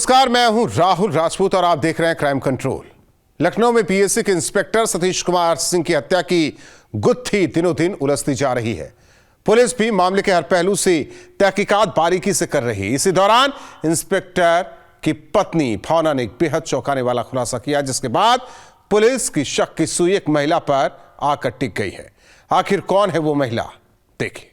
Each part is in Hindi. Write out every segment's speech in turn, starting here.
नमस्कार, मैं हूं राहुल राजपूत और आप देख रहे हैं क्राइम कंट्रोल। लखनऊ में पीएससी के इंस्पेक्टर सतीश कुमार सिंह की हत्या की गुत्थी दिनों दिन उलझती जा रही है। पुलिस भी मामले के हर पहलू से तहकीकात बारीकी से कर रही है। इसी दौरान इंस्पेक्टर की पत्नी भावना ने एक बेहद चौंकाने वाला खुलासा किया, जिसके बाद पुलिस की शक की सुई एक महिला पर आकर टिक गई है। आखिर कौन है वो महिला, देखिए।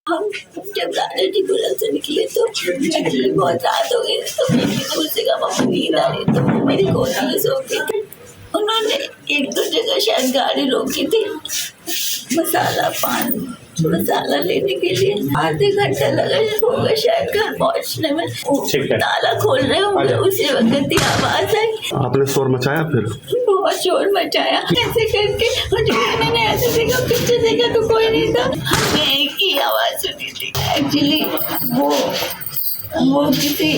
हम जब राजा से निकले तो एक्चुअली बहुत रात हो गई, तो मेरी दूर से मम्मी नींद आ रही, तो मेरी गोदी में सो गई थी। उन्होंने एक दो जगह शायद गाड़ी रोकी थी मसाला लेने के लिए। आधे घंटा लगा होगा शायद घर पहुंचने में। ताला खोल रहे होंगे, उसी वक्त ही आवाज आई। आपने शोर मचाया? फिर बहुत शोर मचाया, ऐसे करके मैंने ऐसे देखा, पीछे देखा तो कोई नहीं था। हमने एक ही आवाज सुनी थी। एक्चुअली वो किसी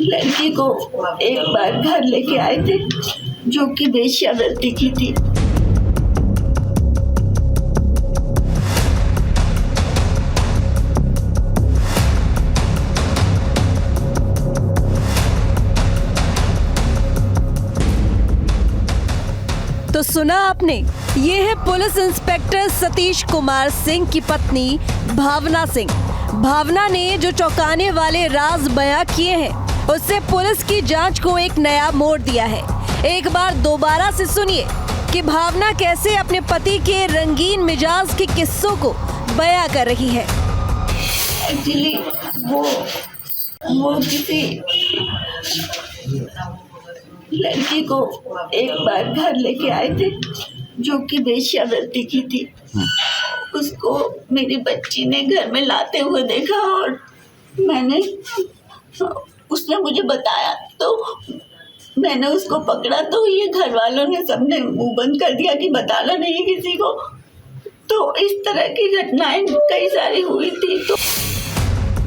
लड़की को एक बार घर लेके आए थे जो कि वेश्यावृत्ति की थी। तो सुना आपने, ये है पुलिस इंस्पेक्टर सतीश कुमार सिंह की पत्नी भावना सिंह। भावना ने जो चौंकाने वाले राज बयां किए हैं, उससे पुलिस की जांच को एक नया मोड़ दिया है। एक बार दोबारा से सुनिए कि भावना कैसे अपने पति के रंगीन मिजाज के किस्सों को बयां कर रही है। एक्चुअली वो किसी लड़की को एक बार घर लेके आए थे जो कि वेश्यावृत्ति की थी। उसको मेरी बच्ची ने घर में लाते हुए देखा और उसने मुझे बताया, तो मैंने उसको पकड़ा। तो ये घर वालों ने सबने मुंह बंद कर दिया कि बताना नहीं किसी को। तो इस तरह की घटनाएं कई सारी हुई थी। तो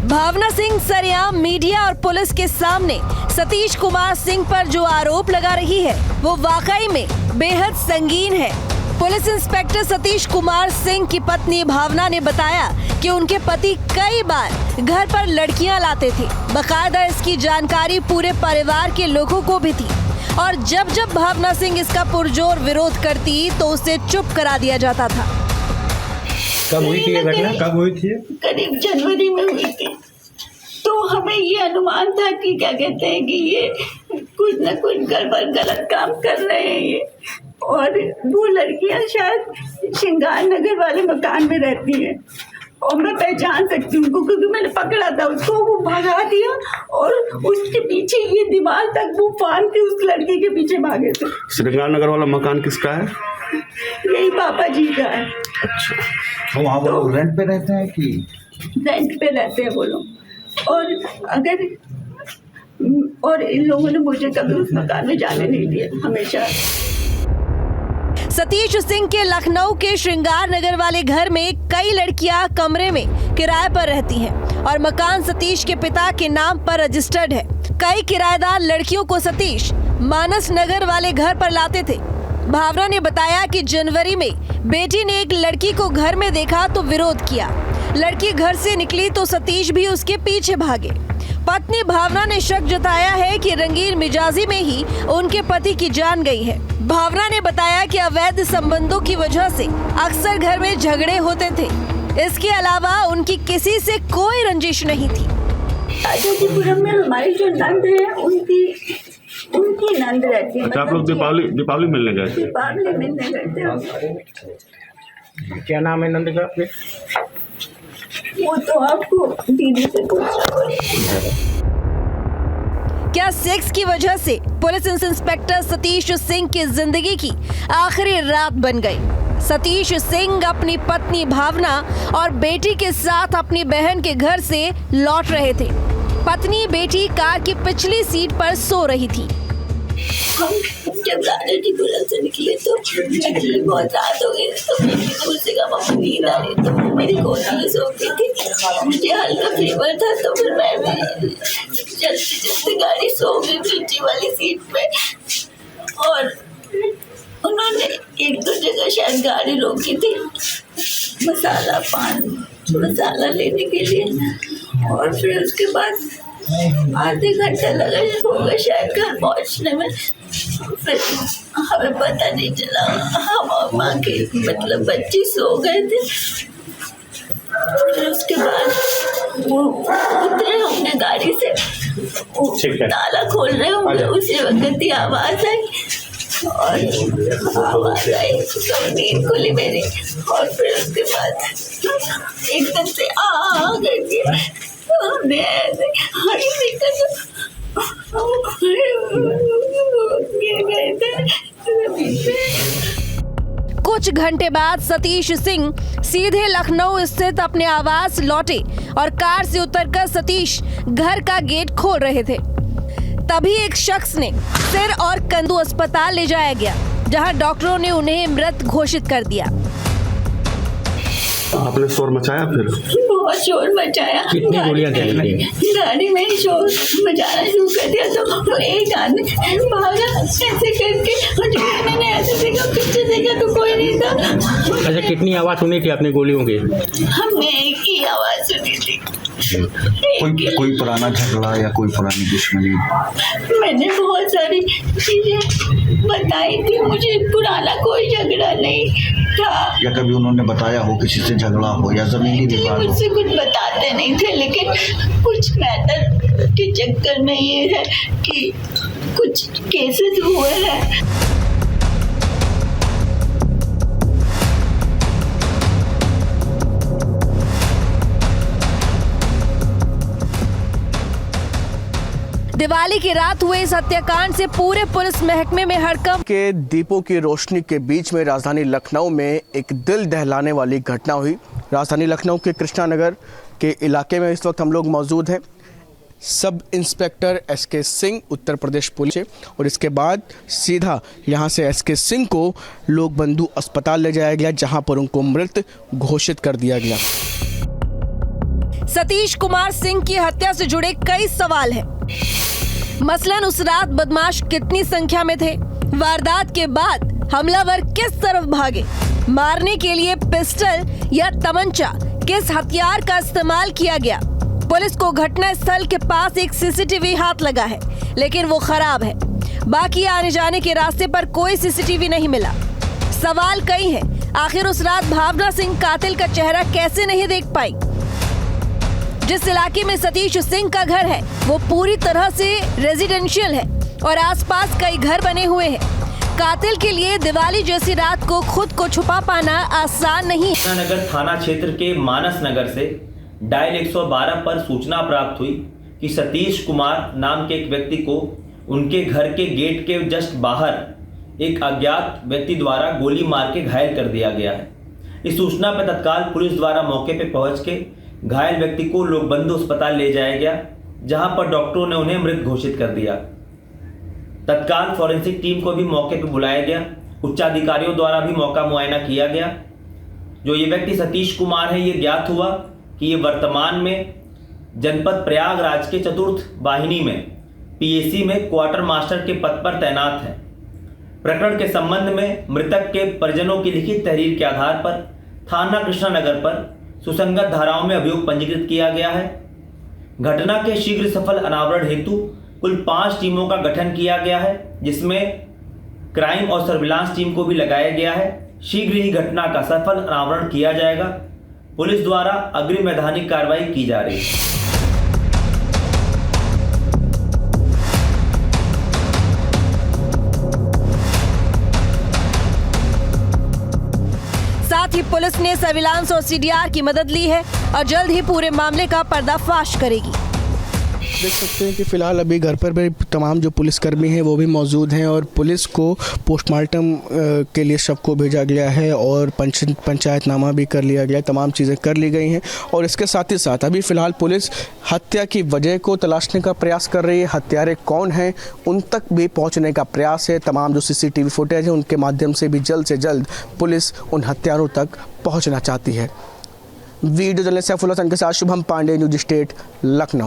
भावना सिंह सरेआम मीडिया और पुलिस के सामने सतीश कुमार सिंह पर जो आरोप लगा रही है, वो वाकई में बेहद संगीन है। पुलिस इंस्पेक्टर सतीश कुमार सिंह की पत्नी भावना ने बताया कि उनके पति कई बार घर पर लड़कियां लाते थे। बकायदा इसकी जानकारी पूरे परिवार के लोगों को भी थी और जब जब भावना सिंह इसका पुरजोर विरोध करती तो उसे चुप करा दिया जाता था। कब हुई थी ये घटना? कब हुई थी? करीब जनवरी में हुई थी। तो हमें ये अनुमान था कि क्या कहते हैं कि ये कुछ न कुछ गलत काम कर रहे हैं ये। और वो लड़कियां शायद श्रृंगार नगर वाले मकान में रहती हैं और मैं पहचान सकती हूँ उनको, क्योंकि मैंने पकड़ा था उसको। वो भगा दिया और उसके पीछे ये दीवार तक वो फान के उस लड़की के पीछे भागे थे। श्रृंगार नगर वाला मकान किसका है? यही पापा जी का है। अच्छा, तो वहाँ वो लोग रेंट पे रहते हैं कि? रेंट पे रहते हैं वो लोग। और इन लोगों ने मुझे कभी उस मकान में जाने नहीं दिया हमेशा। सतीश सिंह के लखनऊ के श्रृंगार नगर वाले घर में कई लड़कियां कमरे में किराए पर रहती हैं और मकान सतीश के पिता के नाम पर रजिस्टर्ड है। कई किराएदार लड़कियों को सतीश मानस नगर वाले घर पर लाते थे। भावना ने बताया कि जनवरी में बेटी ने एक लड़की को घर में देखा तो विरोध किया। लड़की घर से निकली तो सतीश भी उसके पीछे भागे। पत्नी भावना ने शक जताया है कि रंगीन मिजाजी में ही उनके पति की जान गई है। भावना ने बताया कि अवैध संबंधों की वजह से अक्सर घर में झगड़े होते थे। इसके अलावा उनकी किसी से कोई रंजिश नहीं थी। राजाजीपुरम में हमारी जो नंद है उनकी नंद रहती है। आप लोग दीपावली मिलने गए थे? दीपावली मिलने गए थे। क्या नाम है नंद का आपके? वो तो आपको दीदी से पूछना पड़ेगा। क्या सेक्स की वजह से पुलिस इंस्पेक्टर सतीश सिंह की जिंदगी की आखिरी रात बन गई? सतीश सिंह अपनी पत्नी भावना और बेटी के साथ अपनी बहन के घर से लौट रहे थे। पत्नी बेटी कार की पिछली सीट पर सो रही थी। हम जब राजाजीपुरम से निकले तो एक्चुअली बहुत रात हो गई, तो मेरी दूर से मम्मी नींद आ रही, तो मेरी गोदी में सो गई थी। मुझे हल्का फीवर था, तो फिर मैं जल्दी गाड़ी सो गई पीछे वाली सीट पे। और उन्होंने एक दो जगह शायद गाड़ी रोकी थी, मसाला पान मसाला लेने के लिए, और फिर उसके बाद आधे घंटा लगा होगा शायद घर पहुंचने में। फिर हमें पता नहीं चला, हम और माँ के मतलब बच्चे सो गए थे। फिर उसके बाद वो उतरे होंगे गाड़ी से, ताला खोल रहे होंगे, उसी वक्त ही आवाज आई और आवाज आई तो नींद खुली मेरी। और फिर उसके बाद एकदम से आ गई, हमने ऐसे हरी दिक्कत गिर गए थे। कुछ घंटे बाद सतीश सिंह सीधे लखनऊ स्थित अपने आवास लौटे और कार से उतरकर सतीश घर का गेट खोल रहे थे। तभी एक शख्स ने सिर और कंधू अस्पताल ले जाया गया, जहां डॉक्टरों ने उन्हें मृत घोषित कर दिया। आपने शोर मचाया फिर? बहुत शोर मचाया। कितनी गोलियां चली? गाड़ी में ही शोर मचाना शुरू कर दिया तो एक आदमी भागा ऐसे करके, और मैंने ऐसे देखा, पीछे देखा तो कोई नहीं था। अच्छा, कितनी आवाज सुनी थी आपने गोलियों की? हमने एक ही आवाज सुनी थी। कोई पुराना झगड़ा या कोई पुरानी दुश्मनी? मैंने बहुत सारी चीजें बताई थी, मुझे पुराना कोई झगड़ा नहीं था। या कभी उन्होंने बताया हो किसी से झगड़ा हो या जमीनी विवाद हो? मुझसे कुछ बताते नहीं थे, लेकिन कुछ मैटर के चक्कर में ये है कि कुछ केसेस हुए हैं। दिवाली की रात हुए इस हत्याकांड से पूरे पुलिस महकमे में हड़कंप के दीपों की रोशनी के बीच में राजधानी लखनऊ में एक दिल दहलाने वाली घटना हुई। राजधानी लखनऊ के कृष्णा नगर के इलाके में इस वक्त हम लोग मौजूद हैं। Sub inspector SK Singh Uttar Pradesh police, और इसके बाद सीधा यहां से एसके सिंह को लोक बंधु अस्पताल ले जाया गया, जहां पर उनको मृत घोषित कर दिया गया। सतीश कुमार सिंह की हत्या से जुड़े कई सवाल हैं। मसलन उस रात बदमाश कितनी संख्या में थे, वारदात के बाद हमलावर किस तरफ भागे, मारने के लिए पिस्टल या तमंचा, किस हथियार का इस्तेमाल किया गया। पुलिस को घटना स्थल के पास एक सीसीटीवी हाथ लगा है, लेकिन वो खराब है। बाकी आने जाने के रास्ते पर कोई सीसीटीवी नहीं मिला। सवाल कई हैं। आखिर उस रात भावना सिंह कातिल का चेहरा कैसे नहीं देख पाई? जिस इलाके में सतीश सिंह का घर है वो पूरी तरह से रेजिडेंशियल है और आसपास कई घर बने हुए हैं। कातिल के लिए दिवाली जैसी रात को खुद को छुपा पाना आसान नहीं। कृष्णा नगर थाना क्षेत्र के मानस नगर से डायल 112 पर सूचना प्राप्त हुई कि सतीश कुमार नाम के एक व्यक्ति को उनके घर के गेट के जस्ट बाहर एक अज्ञात व्यक्ति द्वारा गोली मार के घायल कर दिया गया है। इस सूचना पर तत्काल पुलिस द्वारा मौके पर पहुंच के घायल व्यक्ति को लोक बंधु अस्पताल ले जाया गया, जहां पर डॉक्टरों ने उन्हें मृत घोषित कर दिया। तत्काल फॉरेंसिक टीम को भी मौके पर बुलाया गया। उच्चाधिकारियों द्वारा भी मौका मुआयना किया गया। जो ये व्यक्ति सतीश कुमार है, ये ज्ञात हुआ कि ये वर्तमान में जनपद प्रयागराज के चतुर्थ वाहिनी में पीएसी में क्वार्टर मास्टर के पद पर तैनात है। प्रकरण के संबंध में मृतक के परिजनों की लिखित तहरीर के आधार पर थाना कृष्णा नगर पर सुसंगत धाराओं में अभियोग पंजीकृत किया गया है। घटना के शीघ्र सफल अनावरण हेतु कुल 5 टीमों का गठन किया गया है, जिसमें क्राइम और सर्विलांस टीम को भी लगाया गया है। शीघ्र ही घटना का सफल अनावरण किया जाएगा। पुलिस द्वारा अग्रिम वैधानिक कार्रवाई की जा रही है। साथ ही पुलिस ने सर्विलांस और सीडीआर की मदद ली है और जल्द ही पूरे मामले का पर्दाफाश करेगी। देख सकते हैं कि फिलहाल अभी घर पर भी तमाम जो पुलिसकर्मी हैं वो भी मौजूद हैं और पुलिस को पोस्टमार्टम के लिए शव को भेजा गया है और पंचायतनामा भी कर लिया गया है। तमाम चीज़ें कर ली गई हैं और इसके साथ ही साथ अभी फ़िलहाल पुलिस हत्या की वजह को तलाशने का प्रयास कर रही है। हत्यारे कौन हैं उन तक भी पहुंचने का प्रयास है। तमाम जो सीसीटीवी फुटेज है उनके माध्यम से भी जल्द से जल्द पुलिस उन हत्यारों तक पहुँचना चाहती है। वीडियो जर्नलिस्ट सैफुल्लाह हसन के साथ शुभम पांडे, न्यूज स्टेट, लखनऊ।